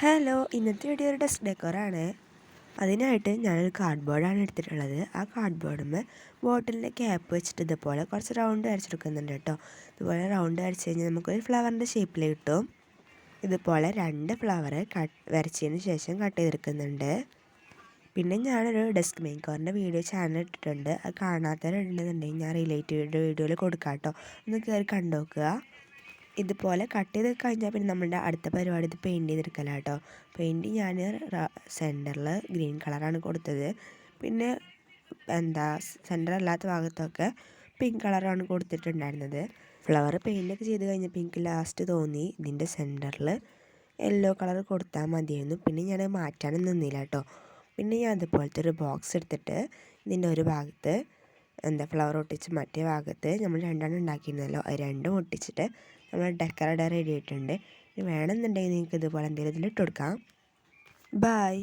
Hello, ഇന്നത്തെ video ഒരു desk ഡെക്കോറാണ്. അതിനായിട്ട് ഞാനൊരു കാർഡ്ബോർഡാണ് എടുത്തിട്ടുള്ളത്. ആ കാർഡ്ബോർഡിന്മേൽ ബോട്ടിലിൻ്റെ ക്യാപ്പ് വെച്ചിട്ട് ഇതുപോലെ കുറച്ച് റൗണ്ട് വരച്ചെടുക്കുന്നുണ്ട് കേട്ടോ. ഇതുപോലെ റൗണ്ട് വരച്ച് കഴിഞ്ഞാൽ നമുക്കൊരു ഫ്ലവറിൻ്റെ ഷേപ്പിൽ കിട്ടും. ഇതുപോലെ 2 ഫ്ലവർ വരച്ചതിന് ശേഷം കട്ട് ചെയ്തെടുക്കുന്നുണ്ട്. പിന്നെ ഞാനൊരു ഡെസ്ക് മേക്കറിൻ്റെ വീഡിയോ ചാനൽ ഇട്ടിട്ടുണ്ട്. അത് കാണാത്തവരുണ്ടെന്നുണ്ടെങ്കിൽ ഞാൻ റിലേറ്റീവ് വീഡിയോയിൽ കൊടുക്കാം കേട്ടോ. ഒന്ന് കയറി കണ്ടു നോക്കുക. ഇതുപോലെ കട്ട് ചെയ്ത് കഴിഞ്ഞാൽ പിന്നെ നമ്മളുടെ അടുത്ത പരിപാടി ഇത് പെയിൻറ്റ് ചെയ്തെടുക്കലാണ് കേട്ടോ. പെയിൻറ്റ് ഞാൻ സെൻറ്ററിൽ ഗ്രീൻ കളറാണ് കൊടുത്തത്. പിന്നെ സെൻറ്റർ അല്ലാത്ത ഭാഗത്തൊക്കെ പിങ്ക് കളറാണ് കൊടുത്തിട്ടുണ്ടായിരുന്നത്. ഫ്ലവർ പെയിൻറ്റൊക്കെ ചെയ്ത് കഴിഞ്ഞപ്പോൾ എനിക്ക് ലാസ്റ്റ് തോന്നി ഇതിൻ്റെ സെൻറ്ററിൽ യെല്ലോ കളർ കൊടുത്താൽ മതിയായിരുന്നു. പിന്നെ ഞാൻ മാറ്റാനും നിന്നില്ല കേട്ടോ. പിന്നെ ഞാൻ അതുപോലത്തെ ഒരു ബോക്സ് എടുത്തിട്ട് ഇതിൻ്റെ ഒരു ഭാഗത്ത് ഫ്ലവർ ഒട്ടിച്ച് മറ്റേ ഭാഗത്ത് നമ്മൾ രണ്ടെണ്ണം ഉണ്ടാക്കിയിരുന്നല്ലോ, അത് രണ്ടും ഒട്ടിച്ചിട്ട് നമ്മൾ ഡെക്കറേറ്റ് റെഡി ആയിട്ടുണ്ട്. വേണമെന്നുണ്ടെങ്കിൽ നിങ്ങൾക്ക് ഇതുപോലെ എന്തെങ്കിലും ഇതിലിട്ട് കൊടുക്കാം. ബൈ.